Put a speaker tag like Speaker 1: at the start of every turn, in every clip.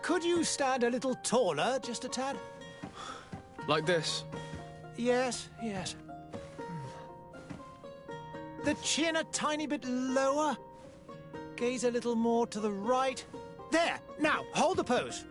Speaker 1: Could you stand a little taller, just a tad?
Speaker 2: Like this?
Speaker 1: Yes, yes. The chin a tiny bit lower. Gaze a little more to the right. There! Now, hold the pose.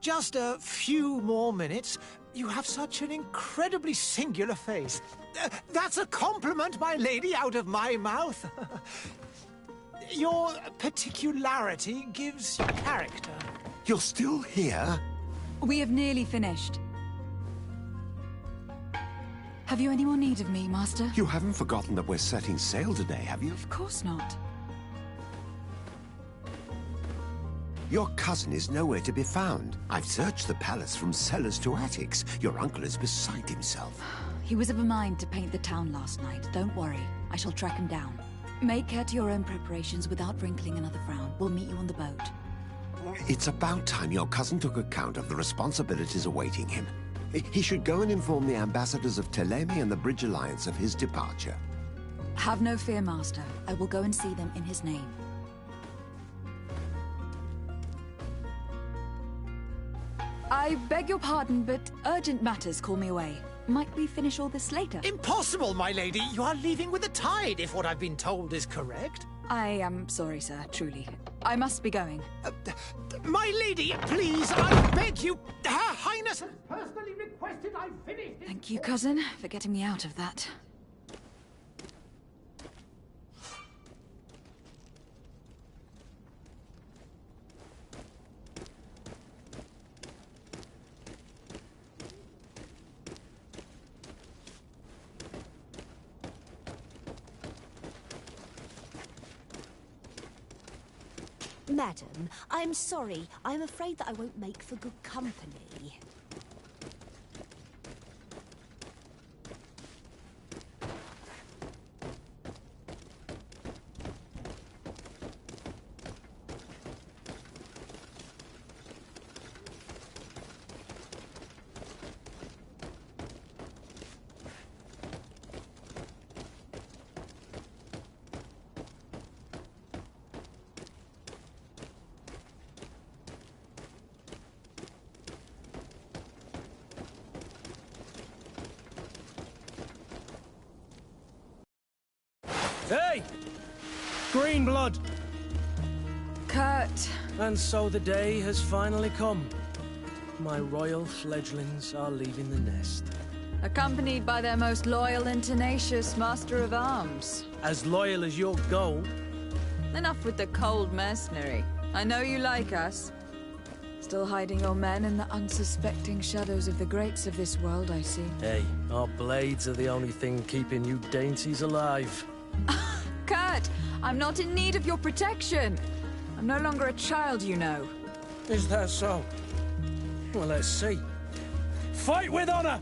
Speaker 1: Just a few more minutes. You have such an incredibly singular face. That's a compliment, my lady, out of my mouth. Your particularity gives you character.
Speaker 3: You're still here?
Speaker 4: We have nearly finished. Have you any more need of me, Master?
Speaker 3: You haven't forgotten that we're setting sail today, have you?
Speaker 4: Of course not.
Speaker 3: Your cousin is nowhere to be found. I've searched the palace from cellars to attics. Your uncle is beside himself.
Speaker 4: He was of a mind to paint the town last night. Don't worry. I shall track him down. Make care to your own preparations without wrinkling another frown. We'll meet you on the boat.
Speaker 3: It's about time your cousin took account of the responsibilities awaiting him. He should go and inform the ambassadors of Telemi and the Bridge Alliance of his departure.
Speaker 4: Have no fear, Master. I will go and see them in his name. I beg your pardon, but urgent matters call me away. Might we finish all this later?
Speaker 1: Impossible, my lady. You are leaving with the tide, if what I've been told is correct.
Speaker 4: I am sorry, sir, truly. I must be going.
Speaker 1: My lady, please, I beg you. Her Highness has personally requested I finish this.
Speaker 4: Thank you, cousin, for getting me out of that.
Speaker 5: Madam, I'm sorry. I'm afraid that I won't make for good company.
Speaker 6: Hey! Green blood!
Speaker 4: Kurt!
Speaker 6: And so the day has finally come. My royal fledglings are leaving the nest.
Speaker 4: Accompanied by their most loyal and tenacious Master of Arms.
Speaker 6: As loyal as your gold.
Speaker 4: Enough with the cold mercenary. I know you like us. Still hiding your men in the unsuspecting shadows of the greats of this world, I see.
Speaker 6: Hey, our blades are the only thing keeping you dainties alive.
Speaker 4: Kurt! I'm not in need of your protection! I'm no longer a child, you know.
Speaker 6: Is that so? Well, let's see. Fight with honor!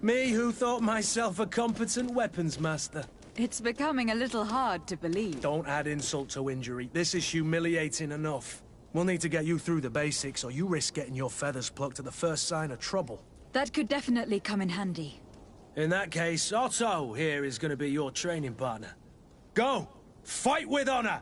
Speaker 6: Me who thought myself a competent weapons master.
Speaker 4: It's becoming a little hard to believe.
Speaker 6: Don't add insult to injury. This is humiliating enough. We'll need to get you through the basics, or you risk getting your feathers plucked at the first sign of trouble.
Speaker 4: That could definitely come in handy.
Speaker 6: In that case, Otto here is going to be your training partner. Go! Fight with honor!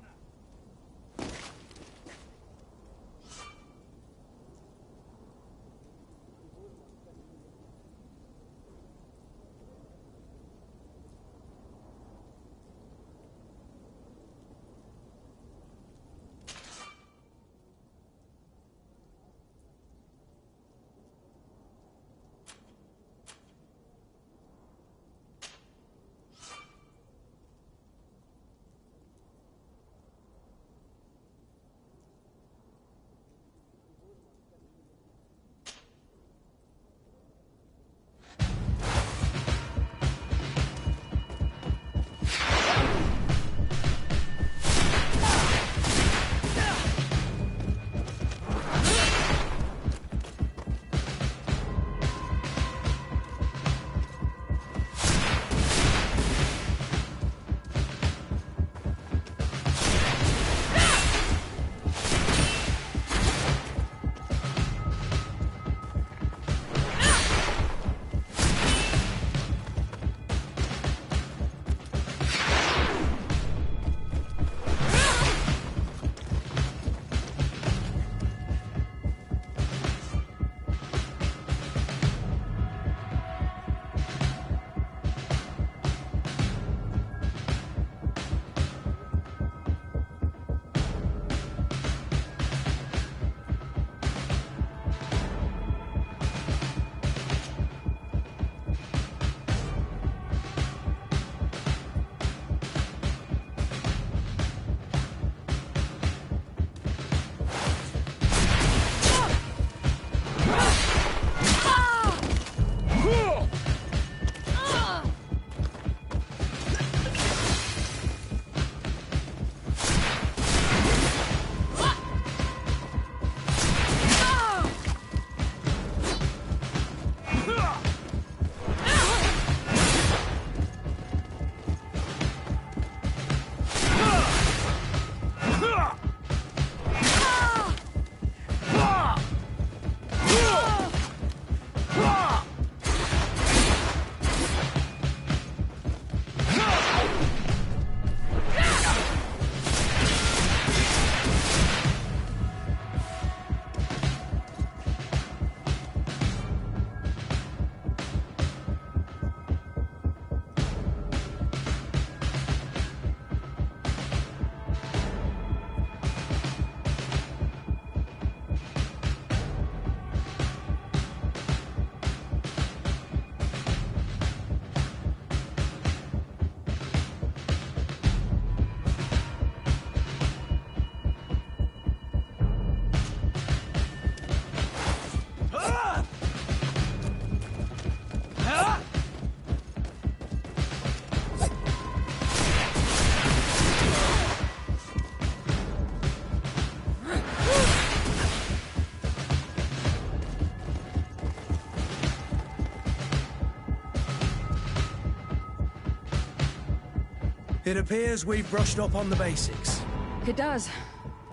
Speaker 6: It appears we've brushed up on the basics.
Speaker 4: It does.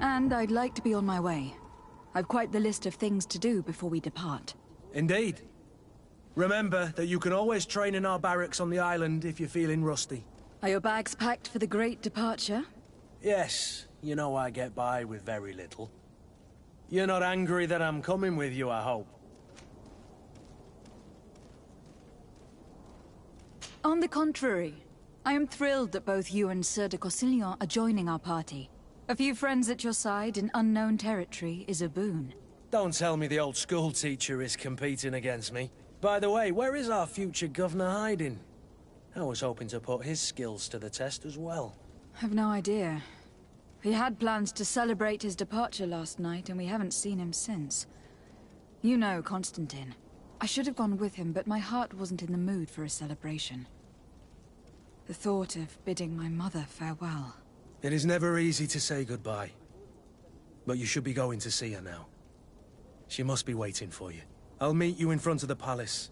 Speaker 4: And I'd like to be on my way. I've quite the list of things to do before we depart.
Speaker 6: Indeed. Remember that you can always train in our barracks on the island if you're feeling rusty.
Speaker 4: Are your bags packed for the great departure?
Speaker 6: Yes. You know I get by with very little. You're not angry that I'm coming with you, I hope.
Speaker 4: On the contrary, I am thrilled that both you and Sieur de Cossillon are joining our party. A few friends at your side in unknown territory is a boon.
Speaker 6: Don't tell me the old school teacher is competing against me. By the way, where is our future governor hiding? I was hoping to put his skills to the test as well.
Speaker 4: I've no idea. He had plans to celebrate his departure last night, and we haven't seen him since. You know Constantine. I should have gone with him, but my heart wasn't in the mood for a celebration. The thought of bidding my mother farewell.
Speaker 6: It is never easy to say goodbye. But you should be going to see her now. She must be waiting for you. I'll meet you in front of the palace.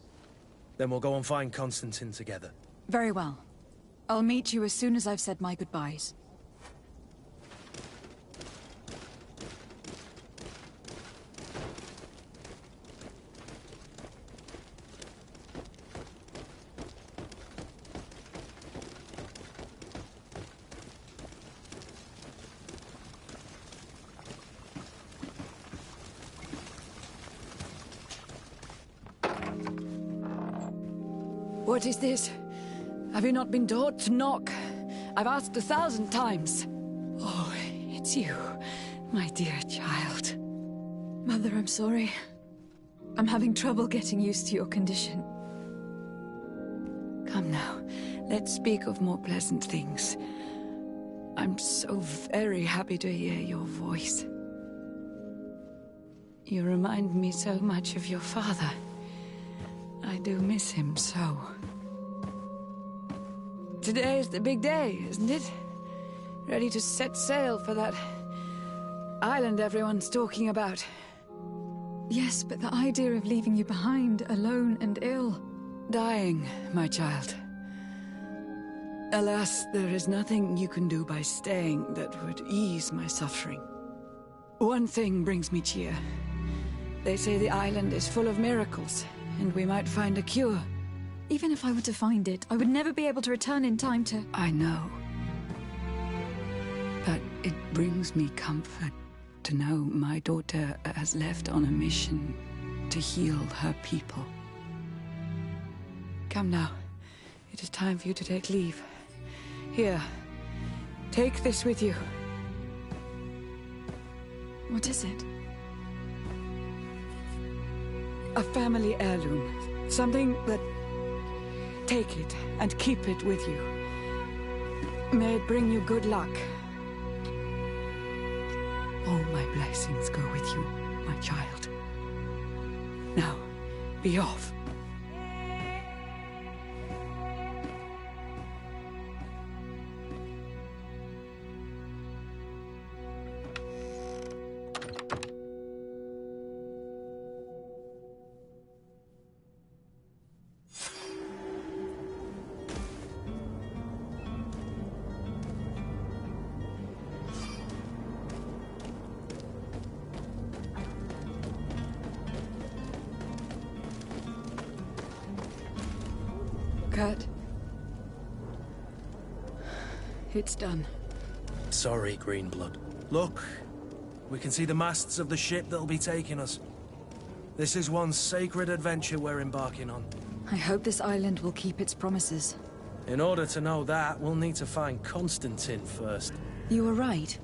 Speaker 6: Then we'll go and find Constantine together.
Speaker 4: Very well. I'll meet you as soon as I've said my goodbyes.
Speaker 7: What is this? Have you not been taught to knock? I've asked 1,000 times. Oh, it's you, my dear child.
Speaker 4: Mother, I'm sorry. I'm having trouble getting used to your condition.
Speaker 7: Come now, let's speak of more pleasant things. I'm so very happy to hear your voice. You remind me so much of your father. I do miss him so. Today is the big day, isn't it? Ready to set sail for that island everyone's talking about.
Speaker 4: Yes, but the idea of leaving you behind, alone and ill...
Speaker 7: Dying, my child. Alas, there is nothing you can do by staying that would ease my suffering. One thing brings me cheer. They say the island is full of miracles, and we might find a cure.
Speaker 4: Even if I were to find it, I would never be able to return in time to...
Speaker 7: I know. But it brings me comfort to know my daughter has left on a mission to heal her people. Come now. It is time for you to take leave. Here, take this with you.
Speaker 4: What is it?
Speaker 7: A family heirloom. Something that... Take it and keep it with you. May it bring you good luck. All my blessings go with you, my child. Now, be off.
Speaker 4: Kurt. It's done.
Speaker 6: Sorry, Greenblood. Look, we can see the masts of the ship that'll be taking us. This is one sacred adventure we're embarking on.
Speaker 4: I hope this island will keep its promises.
Speaker 6: In order to know that, we'll need to find Constantine first.
Speaker 4: You were right.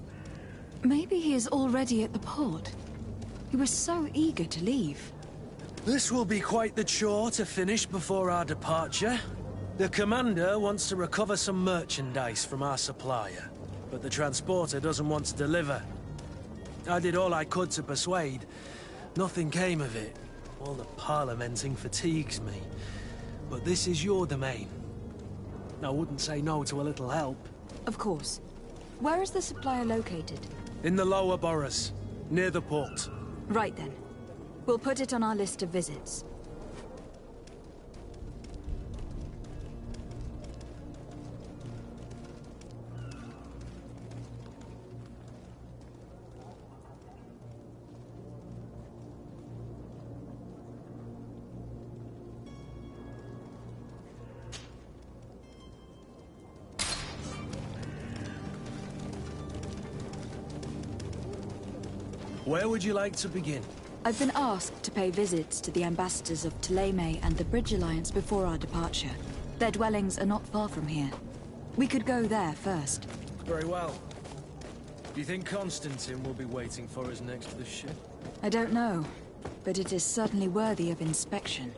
Speaker 4: Maybe he is already at the port. He was so eager to leave.
Speaker 6: This will be quite the chore to finish before our departure. The commander wants to recover some merchandise from our supplier, but the transporter doesn't want to deliver. I did all I could to persuade. Nothing came of it. All the parliamenting fatigues me. But this is your domain. I wouldn't say no to a little help.
Speaker 4: Of course. Where is the supplier located?
Speaker 6: In the lower boroughs, near the port.
Speaker 4: Right then. We'll put it on our list of visits.
Speaker 6: Where would you like to begin?
Speaker 4: I've been asked to pay visits to the ambassadors of Thélème and the Bridge Alliance before our departure. Their dwellings are not far from here. We could go there first.
Speaker 6: Very well. Do you think Constantine will be waiting for us next to the ship?
Speaker 4: I don't know, but it is certainly worthy of inspection.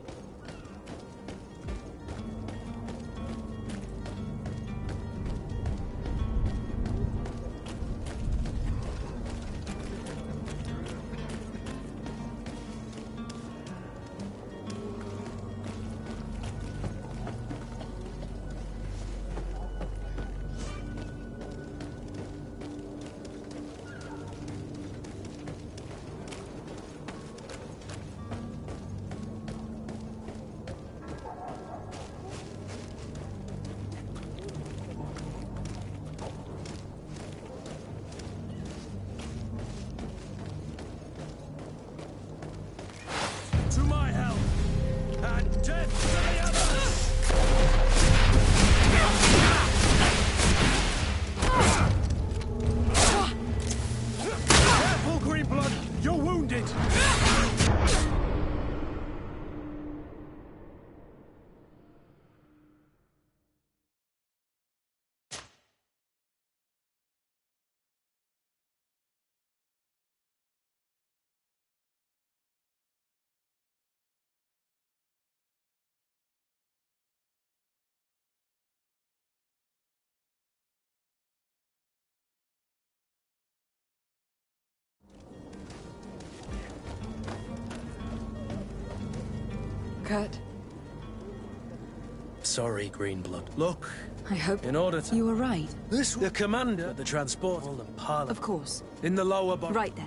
Speaker 7: Kurt.
Speaker 6: Sorry, Greenblood. Look,
Speaker 7: I hope
Speaker 6: in order to...
Speaker 7: you were right.
Speaker 6: The commander of the transport and Parliament.
Speaker 7: Of course.
Speaker 6: In the lower...
Speaker 7: Right then.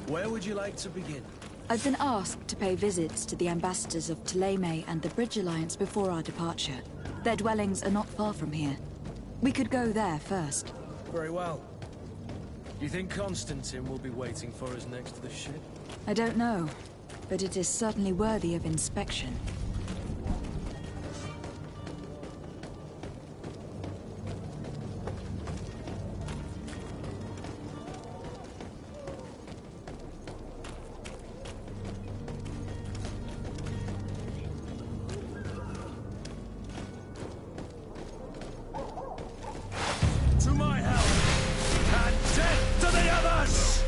Speaker 6: Where would you like to begin?
Speaker 4: I've been asked to pay visits to the ambassadors of Thélème and the Bridge Alliance before our departure. Their dwellings are not far from here. We could go there first.
Speaker 6: Very well. Do you think Constantine will be waiting for us next to the ship?
Speaker 4: I don't know, but it is certainly worthy of inspection.
Speaker 6: To my help! And death to the others!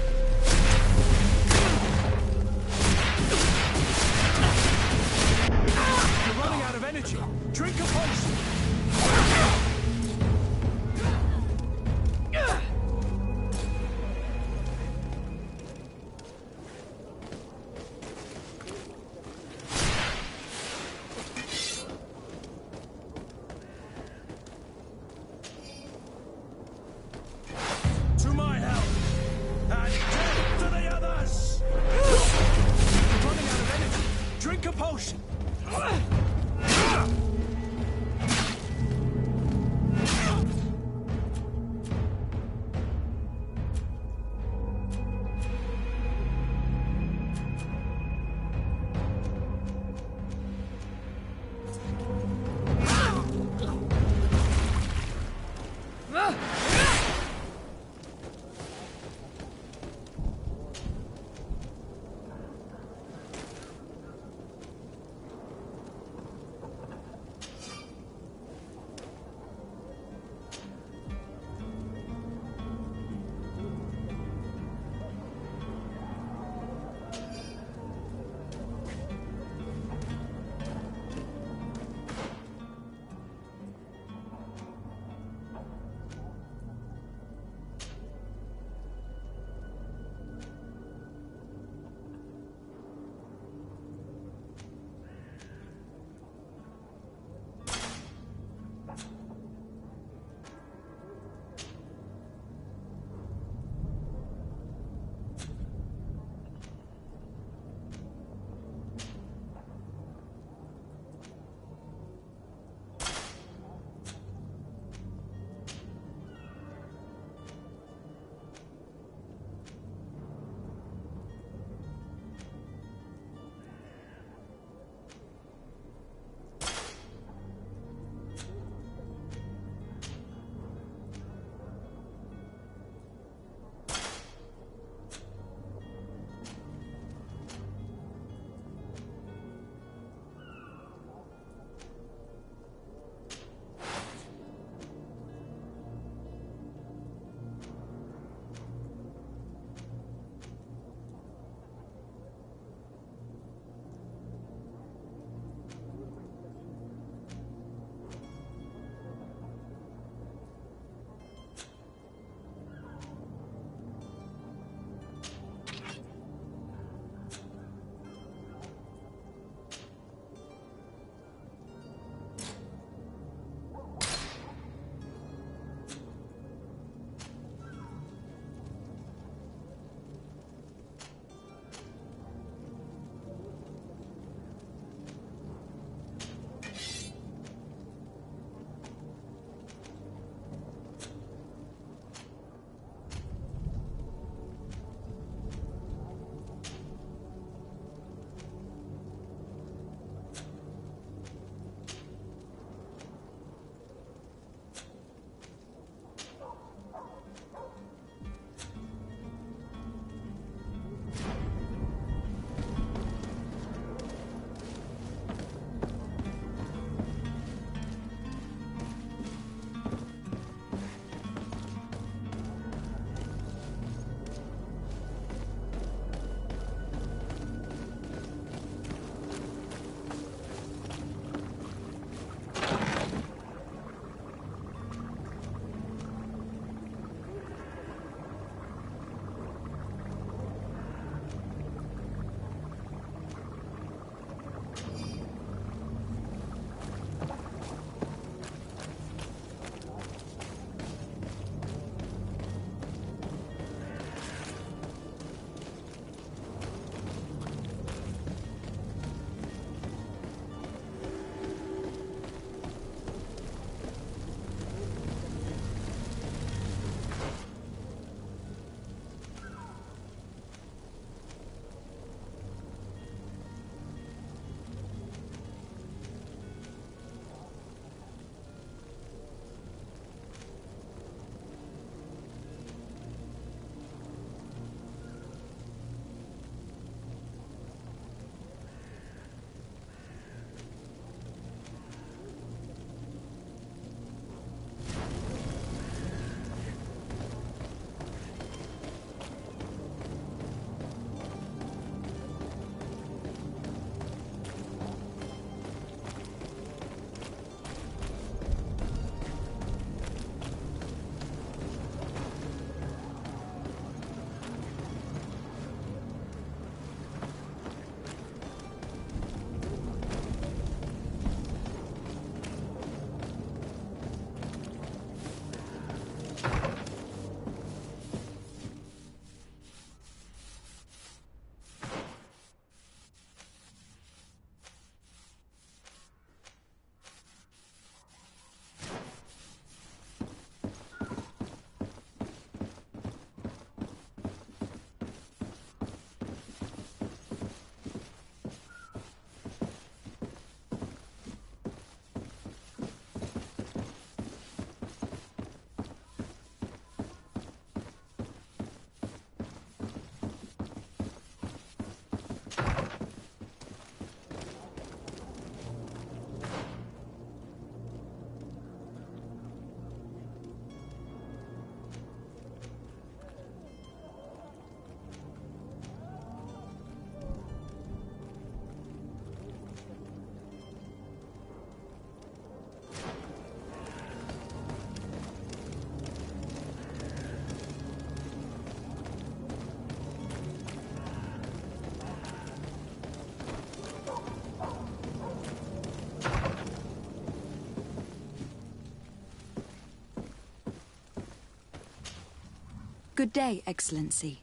Speaker 4: Good day, Excellency.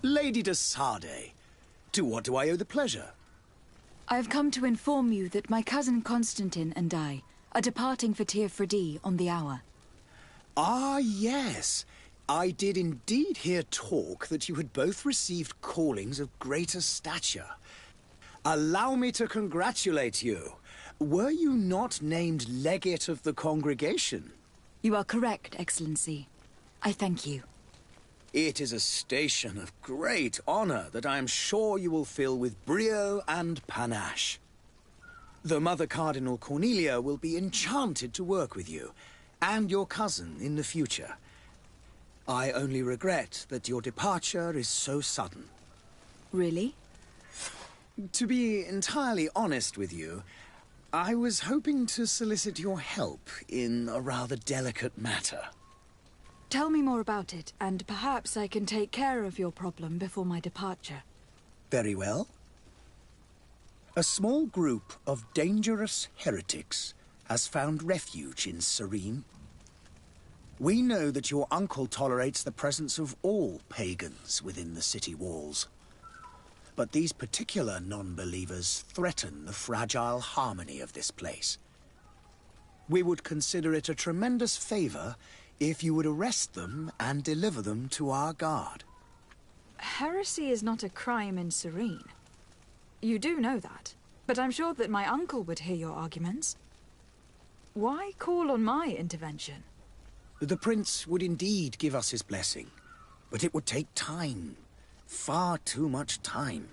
Speaker 8: Lady de Sardet, to what do I owe the pleasure?
Speaker 4: I have come to inform you that my cousin Constantine and I are departing for Teofredi on the hour.
Speaker 8: Ah, yes. I did indeed hear talk that you had both received callings of greater stature. Allow me to congratulate you. Were you not named legate of the congregation?
Speaker 4: You are correct, Excellency. I thank you.
Speaker 8: It is a station of great honor that I am sure you will fill with brio and panache. The Mother Cardinal Cornelia will be enchanted to work with you, and your cousin in the future. I only regret that your departure is so sudden.
Speaker 4: Really?
Speaker 8: To be entirely honest with you, I was hoping to solicit your help in a rather delicate matter.
Speaker 4: Tell me more about it, and perhaps I can take care of your problem before my departure.
Speaker 8: Very well. A small group of dangerous heretics has found refuge in Serene. We know that your uncle tolerates the presence of all pagans within the city walls. But these particular non-believers threaten the fragile harmony of this place. We would consider it a tremendous favor if you would arrest them and deliver them to our guard.
Speaker 4: Heresy is not a crime in Serene. You do know that, but I'm sure that my uncle would hear your arguments. Why call on my intervention?
Speaker 8: The prince would indeed give us his blessing, but it would take time. Far too much time.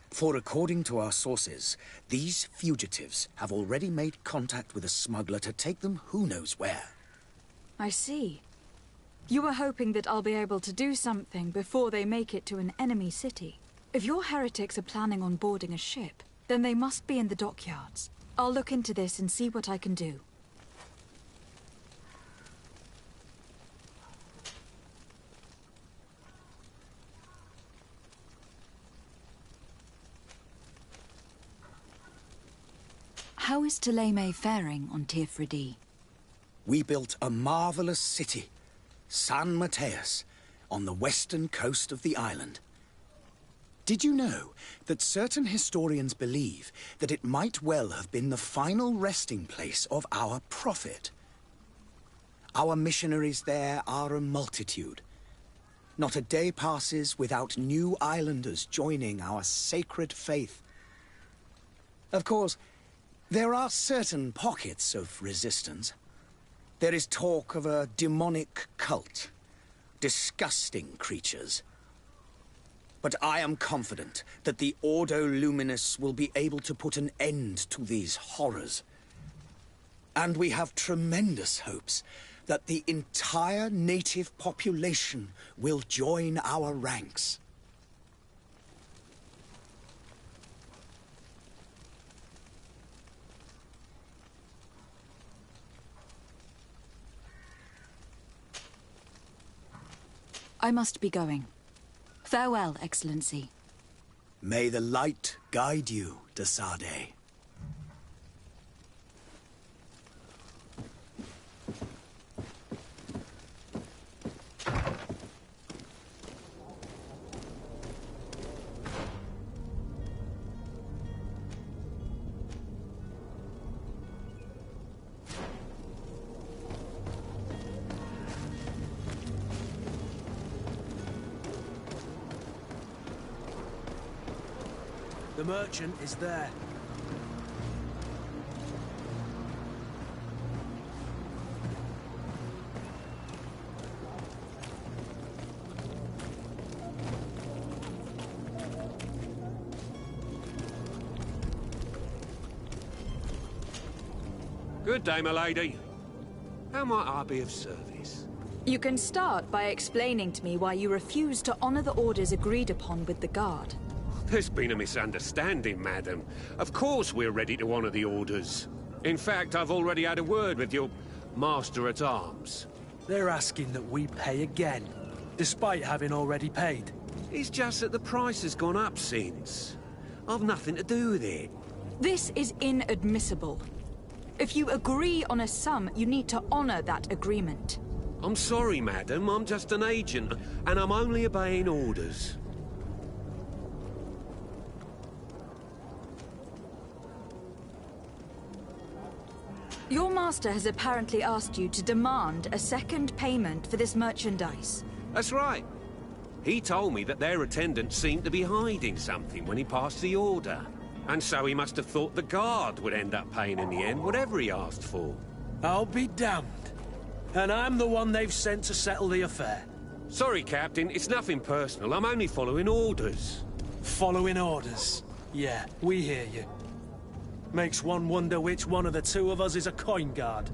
Speaker 8: For according to our sources, these fugitives have already made contact with a smuggler to take them who knows where.
Speaker 4: I see. You were hoping that I'll be able to do something before they make it to an enemy city. If your heretics are planning on boarding a ship, then they must be in the dockyards. I'll look into this and see what I can do. How is Thélème faring on Teofredi?
Speaker 8: We built a marvelous city, San Mateus, on the western coast of the island. Did you know that certain historians believe that it might well have been the final resting place of our prophet? Our missionaries there are a multitude. Not a day passes without new islanders joining our sacred faith. Of course, there are certain pockets of resistance. There is talk of a demonic cult, disgusting creatures. But I am confident that the Ordo Luminis will be able to put an end to these horrors. And we have tremendous hopes that the entire native population will join our ranks.
Speaker 4: I must be going. Farewell, Excellency.
Speaker 8: May the light guide you, de Sardet.
Speaker 6: The merchant is there.
Speaker 9: Good day, my lady. How might I be of service?
Speaker 4: You can start by explaining to me why you refuse to honor the orders agreed upon with the guard.
Speaker 9: There's been a misunderstanding, madam. Of course we're ready to honor the orders. In fact, I've already had a word with your master-at-arms.
Speaker 6: They're asking that we pay again, despite having already paid.
Speaker 9: It's just that the price has gone up since. I've nothing to do with it.
Speaker 4: This is inadmissible. If you agree on a sum, you need to honor that agreement.
Speaker 9: I'm sorry, madam. I'm just an agent, and I'm only obeying orders.
Speaker 4: Your master has apparently asked you to demand a second payment for this merchandise.
Speaker 9: That's right. He told me that their attendant seemed to be hiding something when he passed the order. And so he must have thought the guard would end up paying in the end, whatever he asked for.
Speaker 6: I'll be damned. And I'm the one they've sent to settle the affair.
Speaker 9: Sorry, Captain, it's nothing personal. I'm only following orders.
Speaker 6: Following orders? Yeah, we hear you. Makes one wonder which one of the two of us is a coin guard.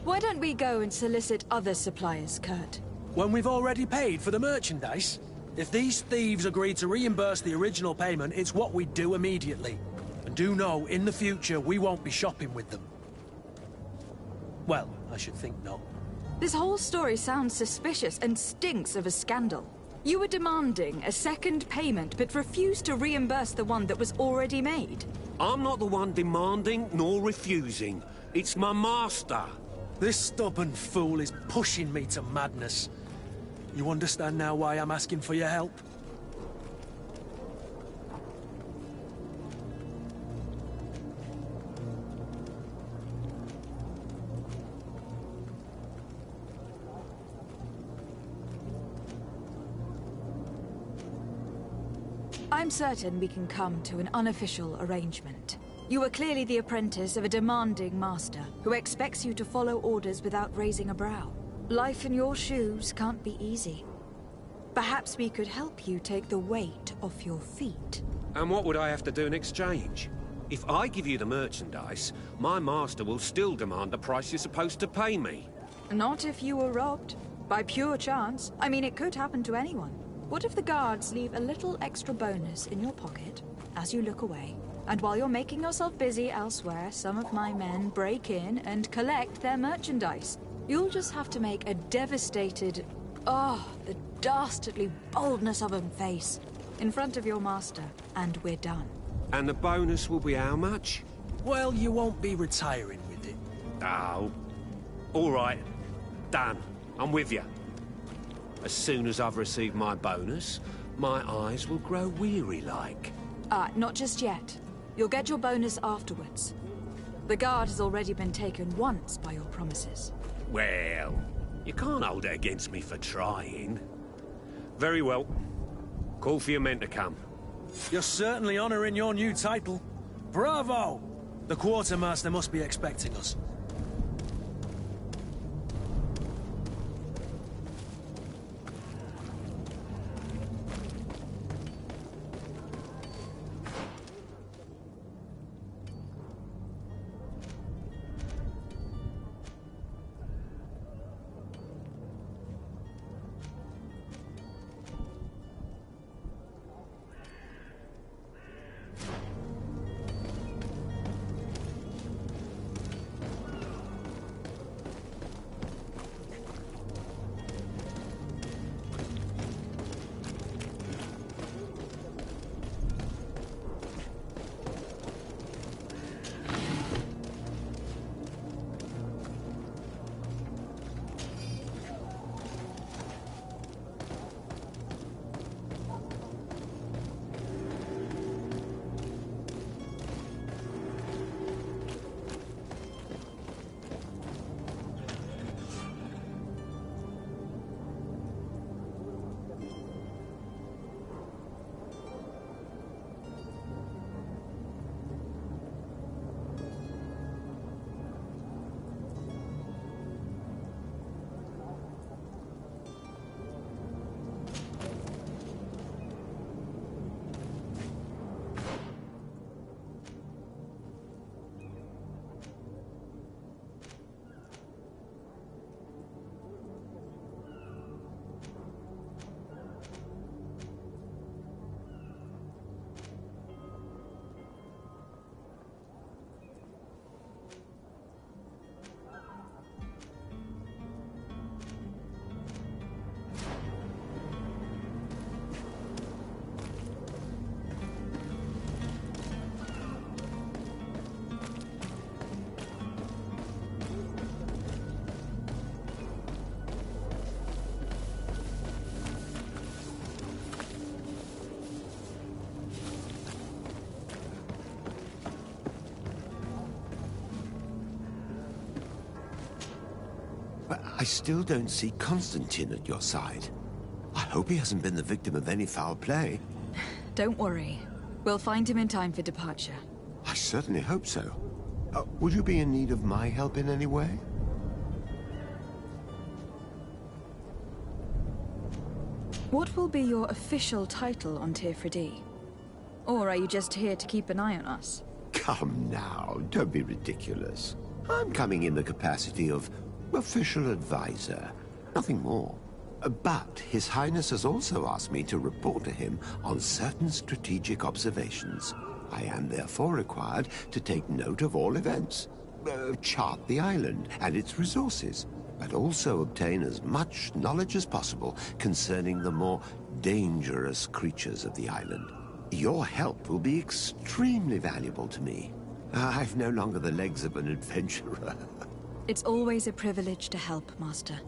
Speaker 4: Why don't we go and solicit other suppliers, Kurt?
Speaker 6: When we've already paid for the merchandise? If these thieves agree to reimburse the original payment, it's what we do immediately. And do know, in the future, we won't be shopping with them. Well, I should think not.
Speaker 4: This whole story sounds suspicious and stinks of a scandal. You were demanding a second payment, but refused to reimburse the one that was already made.
Speaker 9: I'm not the one demanding nor refusing. It's my master.
Speaker 6: This stubborn fool is pushing me to madness. You understand now why I'm asking for your help?
Speaker 4: I'm certain we can come to an unofficial arrangement. You are clearly the apprentice of a demanding master, who expects you to follow orders without raising a brow. Life in your shoes can't be easy. Perhaps we could help you take the weight off your feet.
Speaker 9: And what would I have to do in exchange? If I give you the merchandise, my master will still demand the price you're supposed to pay me.
Speaker 4: Not if you were robbed. By pure chance. I mean, it could happen to anyone. What if the guards leave a little extra bonus in your pocket as you look away? And while you're making yourself busy elsewhere, some of my men break in and collect their merchandise. You'll just have to make a devastated, the dastardly boldness of a face in front of your master, and we're done.
Speaker 9: And the bonus will be how much?
Speaker 6: Well, you won't be retiring with it.
Speaker 9: Oh. All right. Done. I'm with you. As soon as I've received my bonus, my eyes will grow weary-like.
Speaker 4: Not just yet. You'll get your bonus afterwards. The guard has already been taken once by your promises.
Speaker 9: Well, you can't hold it against me for trying. Very well. Call for your men to come.
Speaker 6: You're certainly honoring your new title. Bravo! The quartermaster must be expecting us.
Speaker 3: I still don't see Constantine at your side. I hope he hasn't been the victim of any foul play.
Speaker 4: Don't worry. We'll find him in time for departure.
Speaker 3: I certainly hope so. Would you be in need of my help in any way?
Speaker 4: What will be your official title on Tirfredi? Or are you just here to keep an eye on us?
Speaker 3: Come now, don't be ridiculous. I'm coming in the capacity of official advisor, nothing more. But His Highness has also asked me to report to him on certain strategic observations. I am therefore required to take note of all events, chart the island and its resources, but also obtain as much knowledge as possible concerning the more dangerous creatures of the island. Your help will be extremely valuable to me. I've no longer the legs of an adventurer.
Speaker 4: It's always a privilege to help, Master.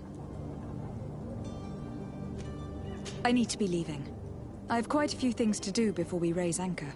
Speaker 4: I need to be leaving. I have quite a few things to do before we raise anchor.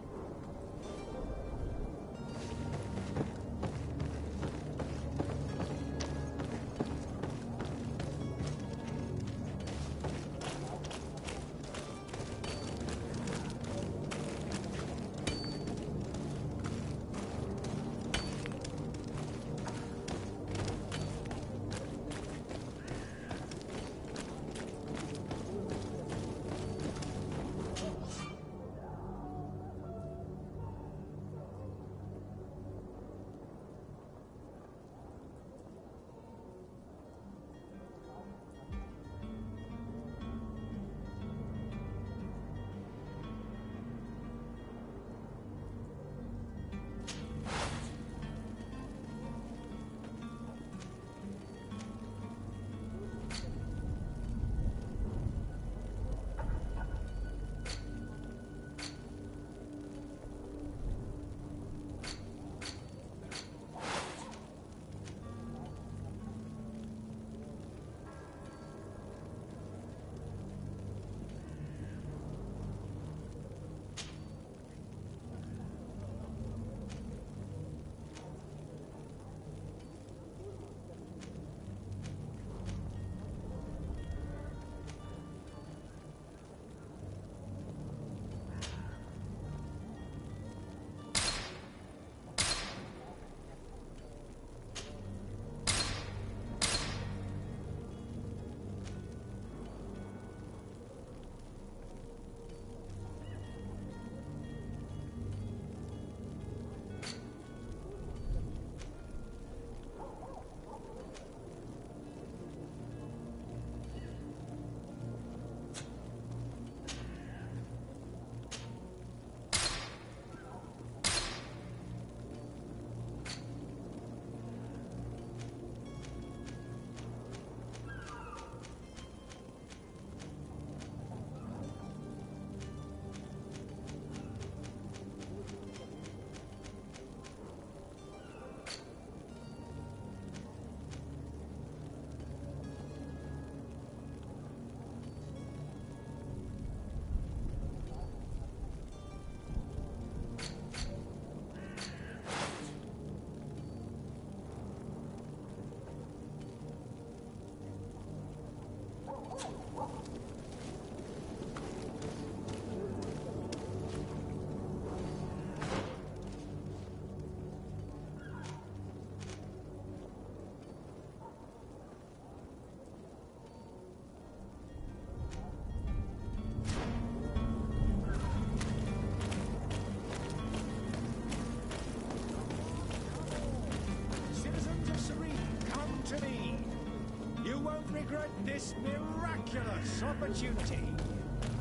Speaker 1: This miraculous opportunity.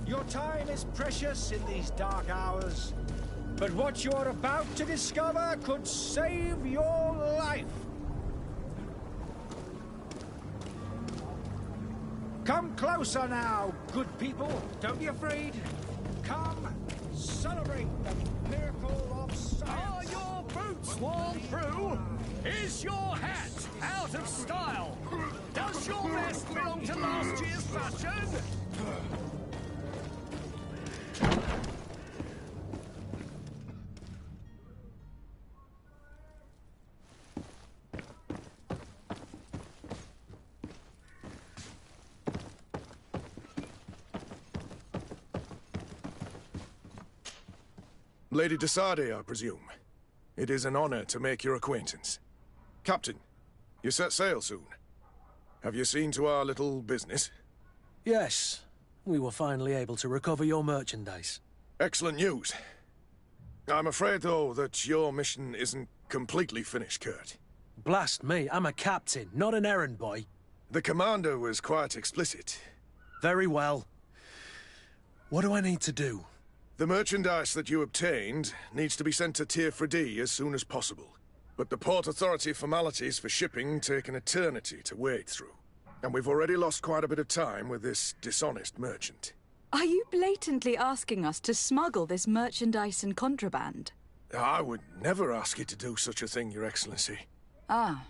Speaker 1: Your time is precious in these dark hours, but what you're about to discover could save your life. Come closer now, good people. Don't be afraid. Come, celebrate the miracle of science.
Speaker 10: Are your boots worn through? Is your hat out of style? Does your vest belong to last year's fashion?
Speaker 11: Lady de Sardet, I presume. It is an honor to make your acquaintance. Captain, you set sail soon. Have you seen to our little business?
Speaker 6: Yes. We were finally able to recover your merchandise.
Speaker 11: Excellent news. I'm afraid, though, that your mission isn't completely finished, Kurt.
Speaker 6: Blast me, I'm a captain, not an errand boy.
Speaker 11: The commander was quite explicit.
Speaker 6: Very well. What do I need to do?
Speaker 11: The merchandise that you obtained needs to be sent to Tier 4D as soon as possible. But the Port Authority formalities for shipping take an eternity to wade through. And we've already lost quite a bit of time with this dishonest merchant.
Speaker 12: Are you blatantly asking us to smuggle this merchandise and contraband?
Speaker 11: I would never ask you to do such a thing, Your Excellency.
Speaker 12: Ah,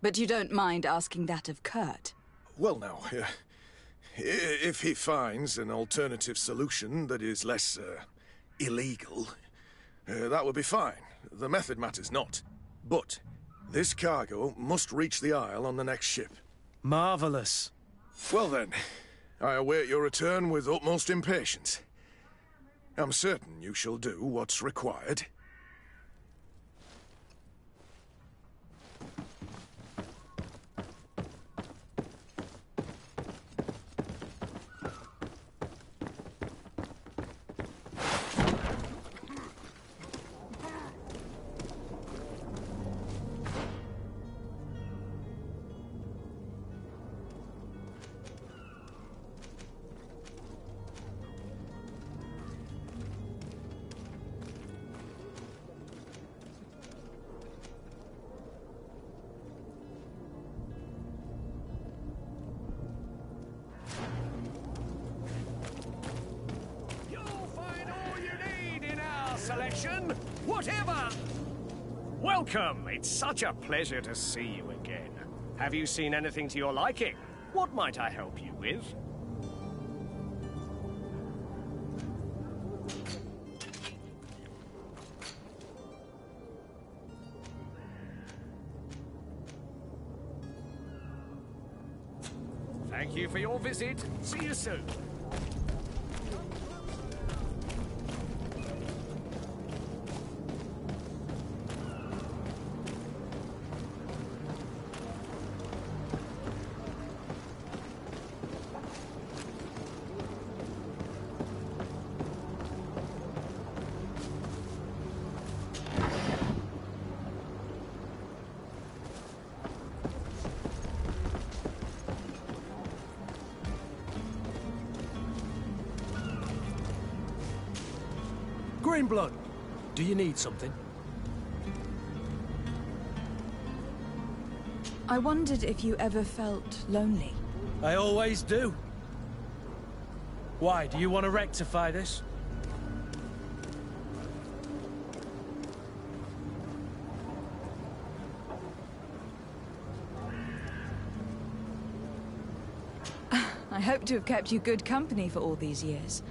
Speaker 12: but you don't mind asking that of Kurt?
Speaker 11: Well now, if he finds an alternative solution that is less, illegal, that would be fine. The method matters not. But this cargo must reach the Isle on the next ship.
Speaker 6: Marvelous.
Speaker 11: Well then, I await your return with utmost impatience. I'm certain you shall do what's required.
Speaker 10: Selection, whatever! Welcome! It's such a pleasure to see you again. Have you seen anything to your liking? What might I help you with? Thank you for your visit. See you soon.
Speaker 6: Greenblood, do you need something?
Speaker 4: I wondered if you ever felt lonely.
Speaker 6: I always do. Why, do you want to rectify this?
Speaker 4: I hope to have kept you good company for all these years.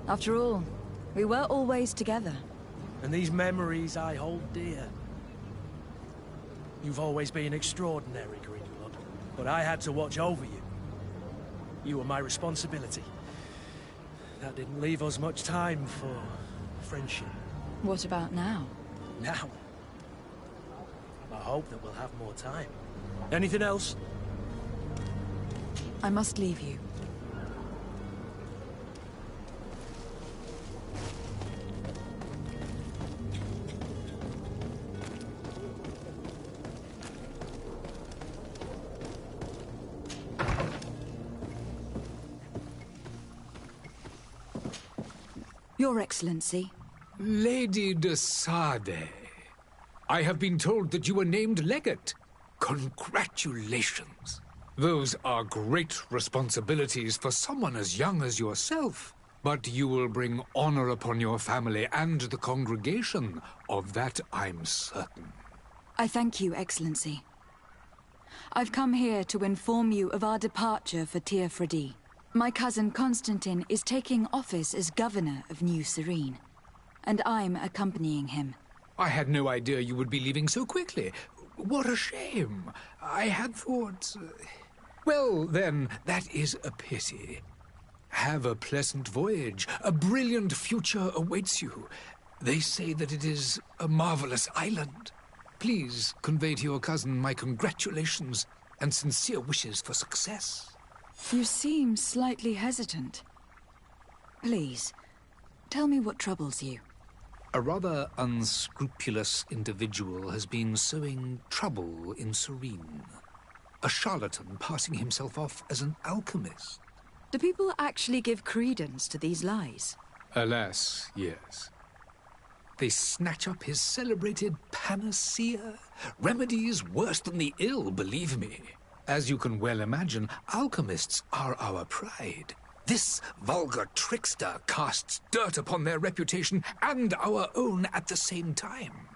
Speaker 4: After all, we were always together.
Speaker 6: And these memories I hold dear. You've always been extraordinary, Greenblood, but I had to watch over you. You were my responsibility. That didn't leave us much time for friendship.
Speaker 4: What about now?
Speaker 6: Now? I hope that we'll have more time. Anything else?
Speaker 4: I must leave you. Your Excellency.
Speaker 13: Lady de Sardet. I have been told that you were named legate. Congratulations. Those are great responsibilities for someone as young as yourself. But you will bring honor upon your family and the congregation. Of that I'm certain.
Speaker 4: I thank you, Excellency. I've come here to inform you of our departure for Tier 4D. My cousin Constantine is taking office as governor of New Serene, and I'm accompanying him.
Speaker 13: I had no idea you would be leaving so quickly. What a shame. I had thought... Well, then, that is a pity. Have a pleasant voyage. A brilliant future awaits you. They say that it is a marvelous island. Please convey to your cousin my congratulations and sincere wishes for success.
Speaker 4: You seem slightly hesitant. Please, tell me what troubles you.
Speaker 13: A rather unscrupulous individual has been sowing trouble in Serene. A charlatan passing himself off as an alchemist.
Speaker 4: Do people actually give credence to these lies?
Speaker 13: Alas, yes. They snatch up his celebrated panacea. Remedies worse than the ill, believe me. As you can well imagine, alchemists are our pride. This vulgar trickster casts dirt upon their reputation and our own at the same time.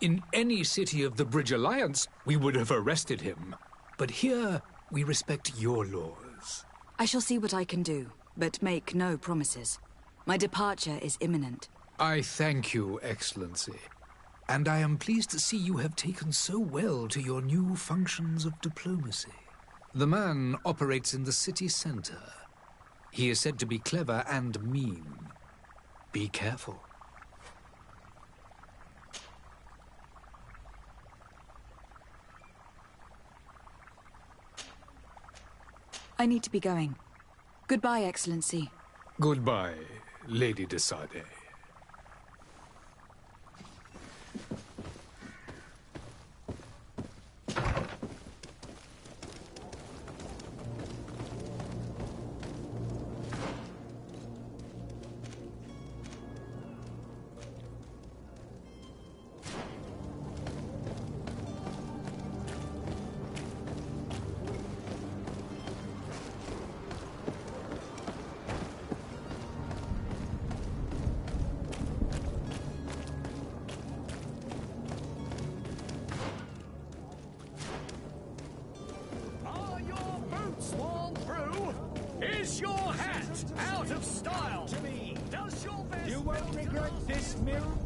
Speaker 13: In any city of the Bridge Alliance, we would have arrested him. But here, we respect your laws.
Speaker 4: I shall see what I can do, but make no promises. My departure is imminent.
Speaker 13: I thank you, Excellency. And I am pleased to see you have taken so well to your new functions of diplomacy. The man operates in the city center. He is said to be clever and mean. Be careful.
Speaker 4: I need to be going. Goodbye, Excellency.
Speaker 13: Goodbye, Lady de Sade.
Speaker 10: Is your hat out of style? Does your vest...
Speaker 14: You won't regret this, Mill.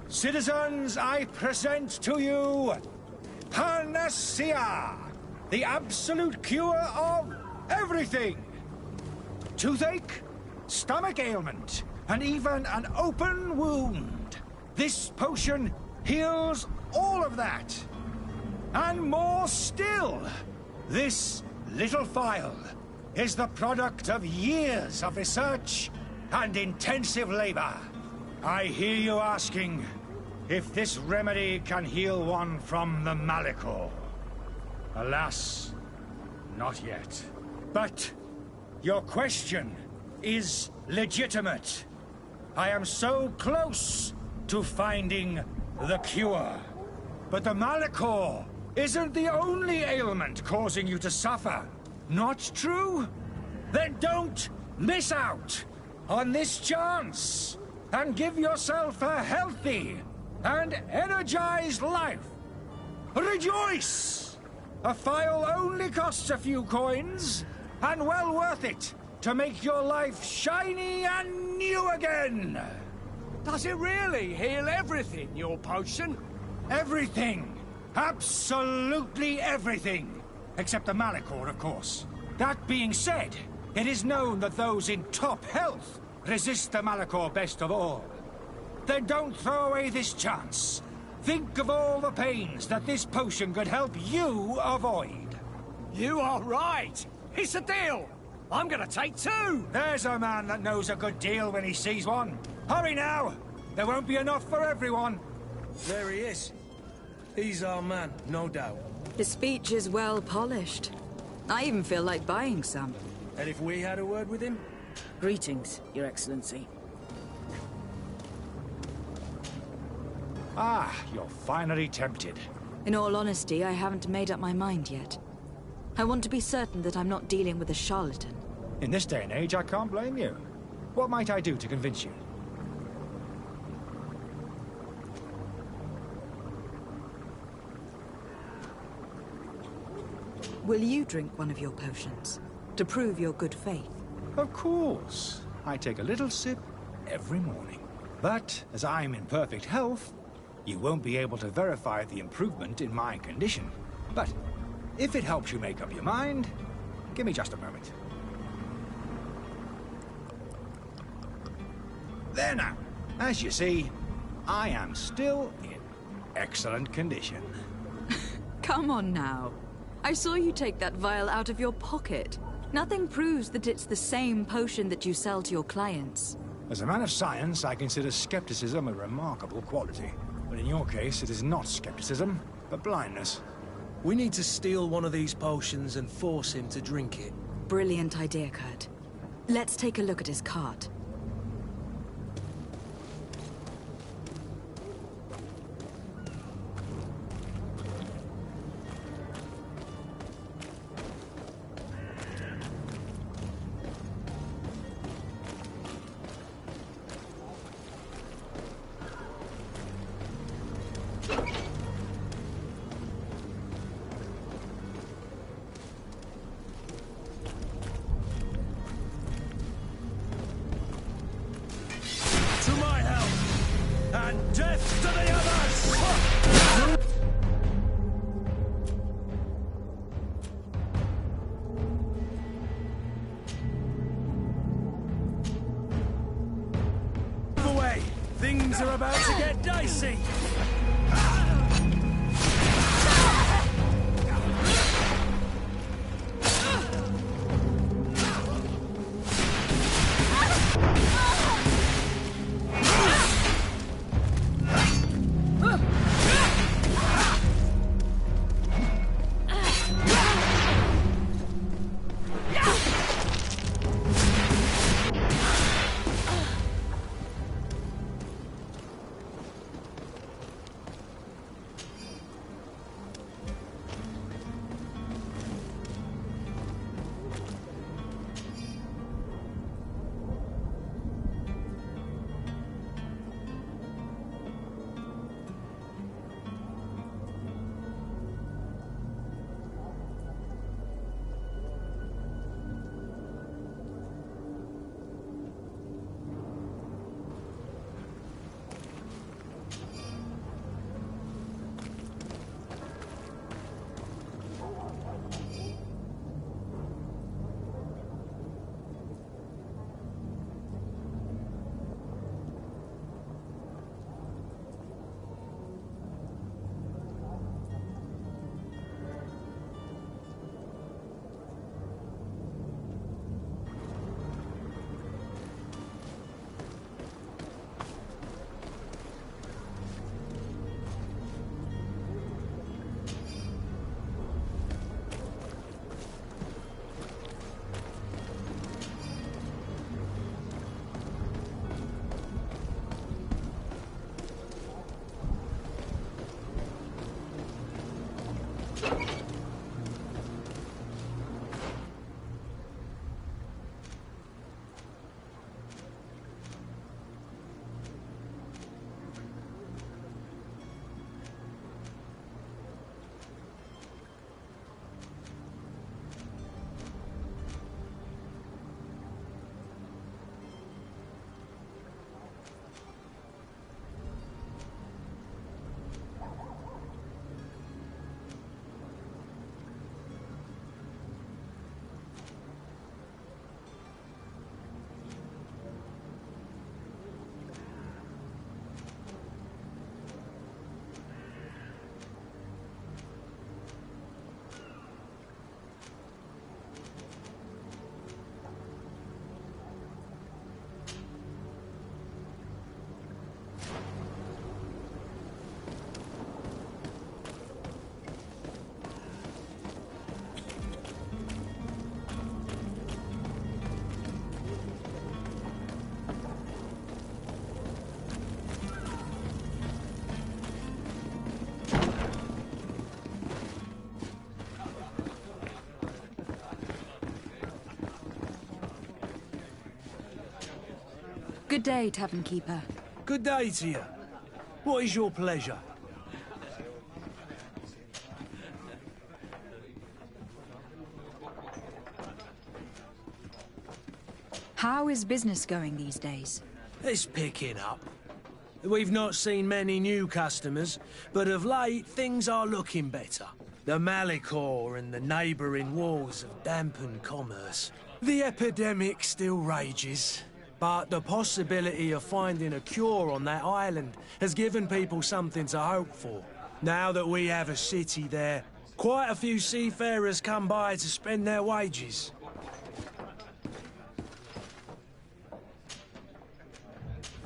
Speaker 14: Citizens, I present to you Panacea, the absolute cure of everything. Toothache, stomach ailment, and even an open wound. This potion heals all of that. And more still. This little phial is the product of years of research and intensive labor. I hear you asking if this remedy can heal one from the Malachor. Alas, not yet. But your question is legitimate. I am so close to finding the cure. But the Malachor isn't the only ailment causing you to suffer. Not true? Then don't miss out on this chance and give yourself a healthy and energized life. Rejoice! A phial only costs a few coins, and well worth it to make your life shiny and new again.
Speaker 10: Does it really heal everything, your potion?
Speaker 14: Everything. Absolutely everything. Except the Malachor, of course. That being said, it is known that those in top health resist the Malachor best of all. Then don't throw away this chance. Think of all the pains that this potion could help you avoid.
Speaker 10: You are right. It's a deal. I'm gonna take two.
Speaker 14: There's a man that knows a good deal when he sees one. Hurry now. There won't be enough for everyone.
Speaker 6: There he is. He's our man, no doubt.
Speaker 4: His speech is well polished. I even feel like buying some.
Speaker 6: And if we had a word with him?
Speaker 15: Greetings, Your Excellency.
Speaker 14: Ah, you're finally tempted.
Speaker 4: In all honesty, I haven't made up my mind yet. I want to be certain that I'm not dealing with a charlatan.
Speaker 14: In this day and age, I can't blame you. What might I do to convince you?
Speaker 4: Will you drink one of your potions, to prove your good faith?
Speaker 14: Of course. I take a little sip every morning. But, as I'm in perfect health, you won't be able to verify the improvement in my condition. But, if it helps you make up your mind, give me just a moment. There now. As you see, I am still in excellent condition.
Speaker 12: Come on now. I saw you take that vial out of your pocket. Nothing proves that it's the same potion that you sell to your clients.
Speaker 14: As a man of science, I consider skepticism a remarkable quality. But in your case, it is not skepticism, but blindness.
Speaker 6: We need to steal one of these potions and force him to drink it.
Speaker 12: Brilliant idea, Kurt. Let's take a look at his cart.
Speaker 6: Things are about to get dicey!
Speaker 4: Good day, Tavern Keeper.
Speaker 6: Good day to you. What is your pleasure?
Speaker 4: How is business going these days?
Speaker 6: It's picking up. We've not seen many new customers, but of late things are looking better. The Malicor and the neighbouring wars have dampened commerce. The epidemic still rages, But the possibility of finding a cure on that island has given people something to hope for. Now that we have a city there, quite a few seafarers come by to spend their wages.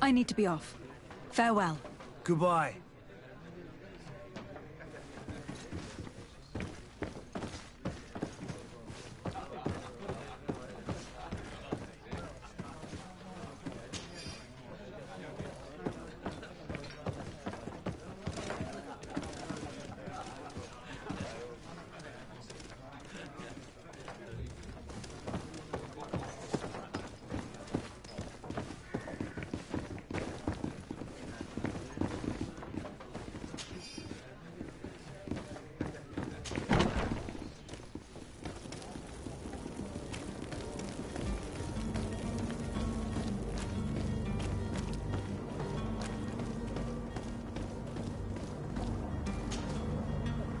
Speaker 4: I need to be off. Farewell.
Speaker 6: Goodbye.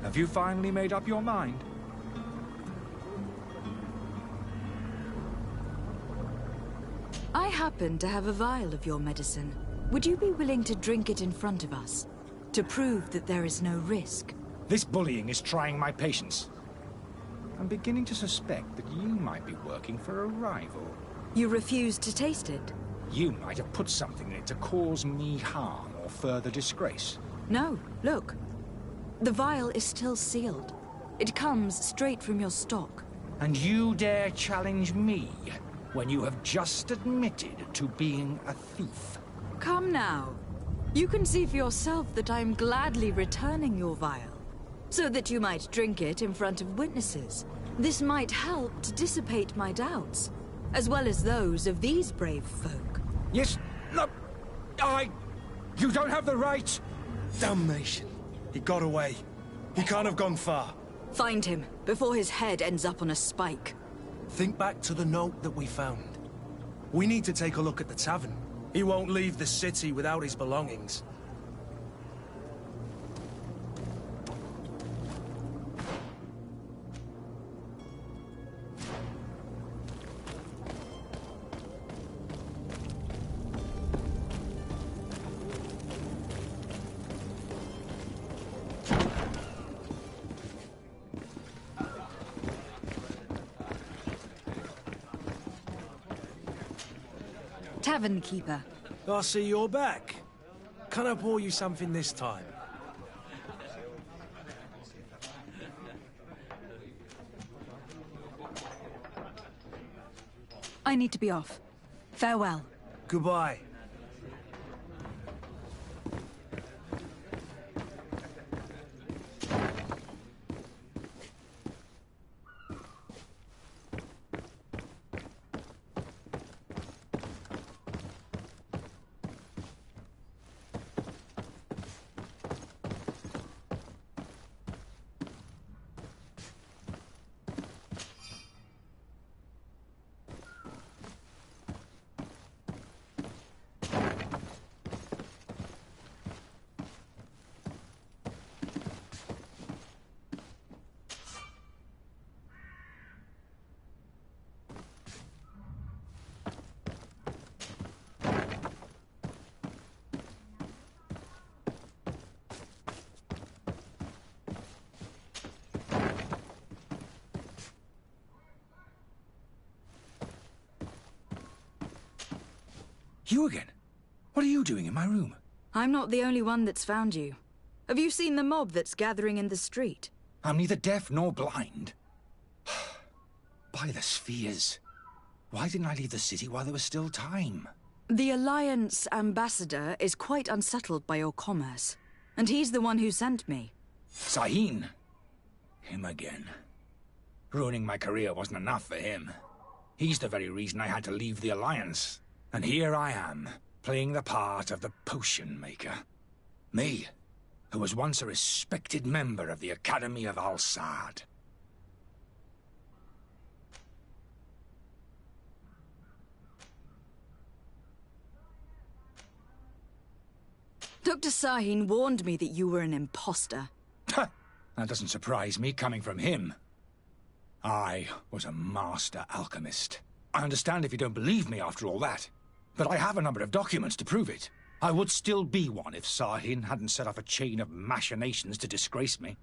Speaker 14: Have you finally made up your mind?
Speaker 12: I happen to have a vial of your medicine. Would you be willing to drink it in front of us? To prove that there is no risk?
Speaker 14: This bullying is trying my patience. I'm beginning to suspect that you might be working for a rival.
Speaker 12: You refuse to taste it?
Speaker 14: You might have put something in it to cause me harm or further disgrace.
Speaker 12: No, look. The vial is still sealed. It comes straight from your stock.
Speaker 14: And you dare challenge me when you have just admitted to being a thief?
Speaker 12: Come now. You can see for yourself that I am gladly returning your vial, so that you might drink it in front of witnesses. This might help to dissipate my doubts, as well as those of these brave folk.
Speaker 14: Yes, no, you don't have the right.
Speaker 6: Damnation. He got away. He can't have gone far.
Speaker 12: Find him, before his head ends up on a spike.
Speaker 6: Think back to the note that we found. We need to take a look at the tavern. He won't leave the city without his belongings.
Speaker 4: Tavern keeper.
Speaker 6: I see you're back. Can I pour you something this time?
Speaker 4: I need to be off. Farewell.
Speaker 6: Goodbye.
Speaker 14: You again? What are you doing in my room?
Speaker 12: I'm not the only one that's found you. Have you seen the mob that's gathering in the street?
Speaker 14: I'm neither deaf nor blind. By the spheres. Why didn't I leave the city while there was still time?
Speaker 12: The Alliance ambassador is quite unsettled by your commerce, and he's the one who sent me.
Speaker 14: Sahin. Him again. Ruining my career wasn't enough for him. He's the very reason I had to leave the Alliance. And here I am, playing the part of the potion maker. Me, who was once a respected member of the Academy of Al-Sad.
Speaker 12: Dr. Sahin warned me that you were an imposter.
Speaker 14: That doesn't surprise me, coming from him. I was a master alchemist. I understand if you don't believe me after all that. but I have a number of documents to prove it. I would still be one if Sahin hadn't set off a chain of machinations to disgrace me.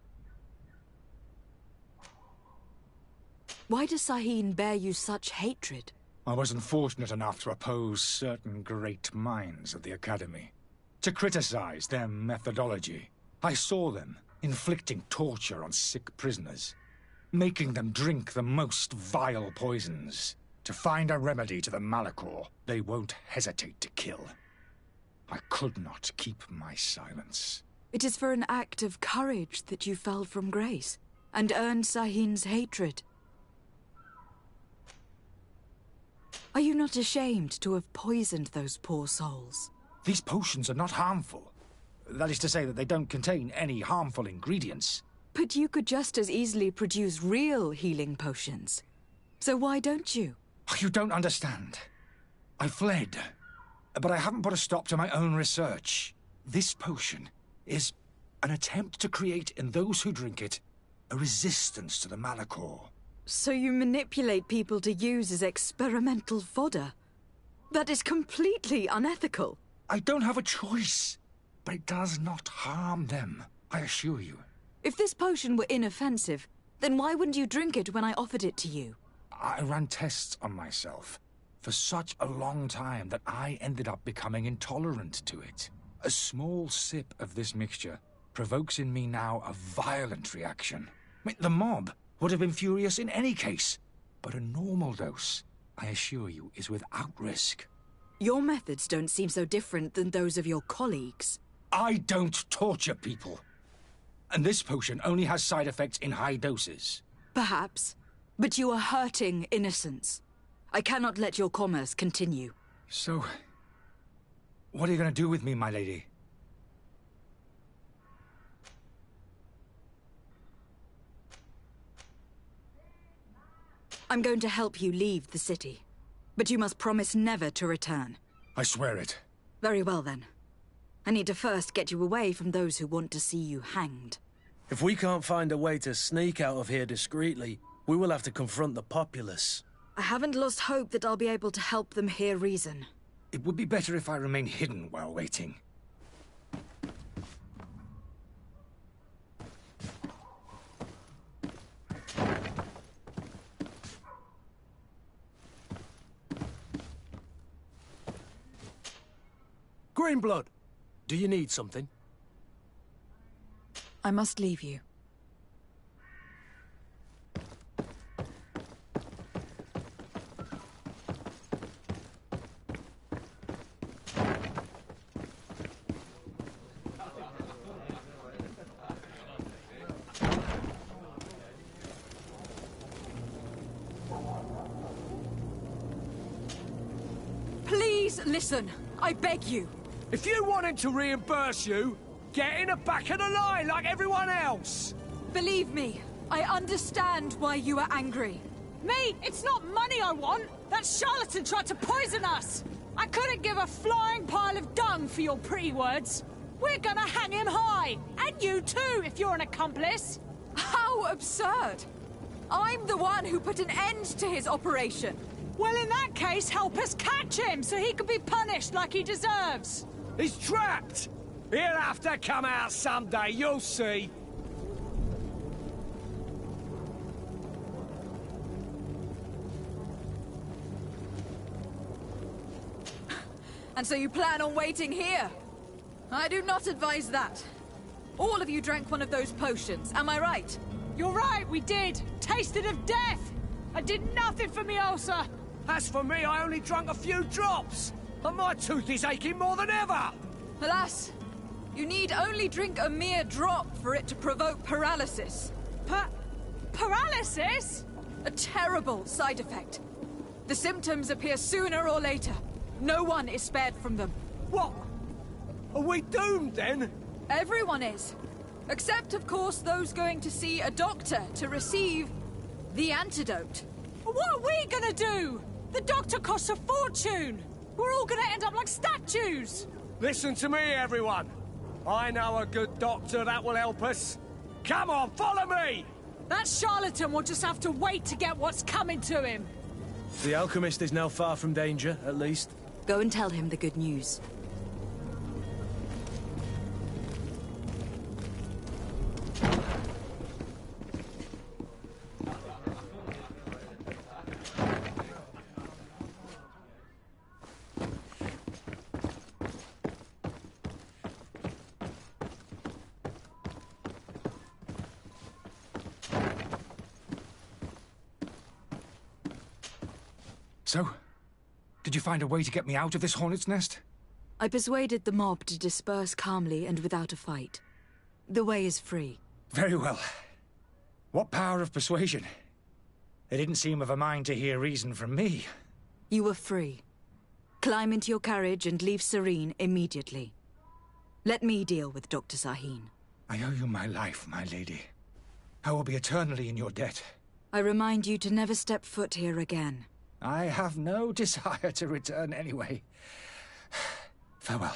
Speaker 12: Why does Sahin bear you such hatred?
Speaker 14: I wasn't fortunate enough to oppose certain great minds of the Academy, to criticize their methodology. I saw them inflicting torture on sick prisoners, making them drink the most vile poisons. To find a remedy to the Malachor, they won't hesitate to kill. I could not keep my silence.
Speaker 12: It is for an act of courage that you fell from grace, and earned Sahin's hatred. Are you not ashamed to have poisoned those poor souls?
Speaker 14: These potions are not harmful. That is to say that they don't contain any harmful ingredients.
Speaker 12: But you could just as easily produce real healing potions. So why don't you?
Speaker 14: You don't understand. I fled, but I haven't put a stop to my own research. This potion is an attempt to create in those who drink it a resistance to the Malachor.
Speaker 12: So you manipulate people to use as experimental fodder? That is completely unethical.
Speaker 14: I don't have a choice, but it does not harm them, I assure you.
Speaker 12: If this potion were inoffensive, then why wouldn't you drink it when I offered it to you?
Speaker 14: I ran tests on myself for such a long time that I ended up becoming intolerant to it. A small sip of this mixture provokes in me now a violent reaction. The mob would have been furious in any case, but a normal dose, I assure you, is without risk.
Speaker 12: Your methods don't seem so different than those of your colleagues.
Speaker 14: I don't torture people. And this potion only has side effects in high doses.
Speaker 12: Perhaps, but you are hurting innocents. I cannot let your commerce continue.
Speaker 14: So, what are you going to do with me, my lady?
Speaker 12: I'm going to help you leave the city. But you must promise never to return.
Speaker 14: I swear it.
Speaker 12: Very well, then. I need to first get you away from those who want to see you hanged.
Speaker 6: If we can't find a way to sneak out of here discreetly, we will have to confront the populace.
Speaker 12: I haven't lost hope that I'll be able to help them hear reason.
Speaker 14: It would be better if I remain hidden while waiting.
Speaker 6: Greenblood, do you need something?
Speaker 4: I must leave you.
Speaker 12: Please listen, I beg you.
Speaker 10: If you want him to reimburse you, get in the back of the line like everyone else!
Speaker 12: Believe me, I understand why you are angry.
Speaker 16: Me? It's not money I want! That charlatan tried to poison us! I couldn't give a flying pile of dung for your pretty words. We're gonna hang him high! And you too, if you're an accomplice!
Speaker 12: How absurd! I'm the one who put an end to his operation.
Speaker 16: Well, in that case, help us catch him so he can be punished like he deserves.
Speaker 10: He's trapped! He'll have to come out someday, you'll see.
Speaker 12: And so you plan on waiting here? I do not advise that. All of you drank one of those potions, am I right?
Speaker 16: You're right, we did. Tasted of death. I did nothing for me ulcer.
Speaker 10: As for me, I only drank a few drops. And my tooth is aching more than ever.
Speaker 12: Alas, you need only drink a mere drop for it to provoke paralysis.
Speaker 16: Paralysis?
Speaker 12: A terrible side effect. The symptoms appear sooner or later. No one is spared from them.
Speaker 10: What? Are we doomed, then?
Speaker 12: Everyone is. Except, of course, those going to see a doctor to receive the antidote.
Speaker 16: What are we gonna do? The doctor costs a fortune. We're all gonna end up like statues.
Speaker 10: Listen to me, everyone. I know a good doctor that will help us. Come on, follow me!
Speaker 16: That charlatan will just have to wait to get what's coming to him.
Speaker 6: The alchemist is now far from danger, at least.
Speaker 12: Go and tell him the good news.
Speaker 14: So, did you find a way to get me out of this hornet's nest?
Speaker 12: I persuaded the mob to disperse calmly and without a fight. The way is free.
Speaker 14: Very well. What power of persuasion? They didn't seem of a mind to hear reason from me.
Speaker 12: You were free. Climb into your carriage and leave Serene immediately. Let me deal with Dr. Sahin.
Speaker 14: I owe you my life, my lady. I will be eternally in your debt.
Speaker 12: I remind you to never step foot here again.
Speaker 14: I have no desire to return anyway. Farewell.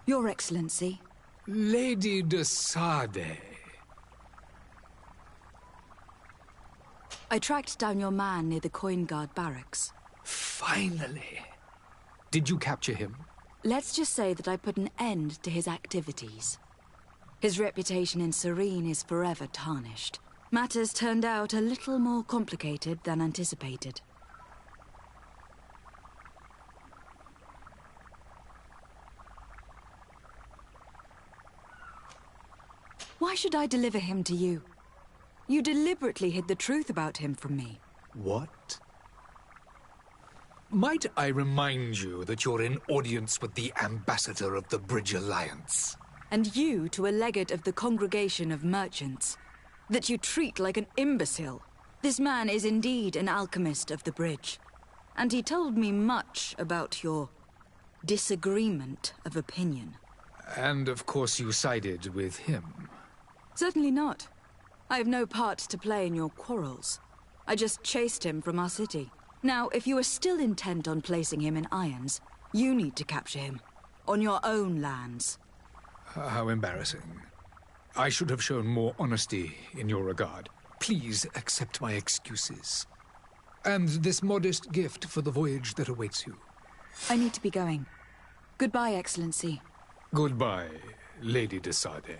Speaker 12: Your Excellency.
Speaker 13: Lady de Sade.
Speaker 12: I tracked down your man near the Coin Guard barracks.
Speaker 13: Finally. Did you capture him?
Speaker 12: Let's just say that I put an end to his activities. His reputation in Serene is forever tarnished. Matters turned out a little more complicated than anticipated. Why should I deliver him to you? You deliberately hid the truth about him from me.
Speaker 13: What? Might I remind you that you're in audience with the ambassador of the Bridge Alliance?
Speaker 12: And you to a legate of the Congregation of Merchants. That you treat like an imbecile. This man is indeed an alchemist of the bridge. And he told me much about your disagreement of opinion.
Speaker 13: And of course you sided with him.
Speaker 12: Certainly not. I have no part to play in your quarrels. I just chased him from our city. Now, if you are still intent on placing him in irons, you need to capture him. On your own lands.
Speaker 13: How embarrassing. I should have shown more honesty in your regard. Please accept my excuses. And this modest gift for the voyage that awaits you.
Speaker 12: I need to be going. Goodbye, Excellency.
Speaker 13: Goodbye, Lady de Sade.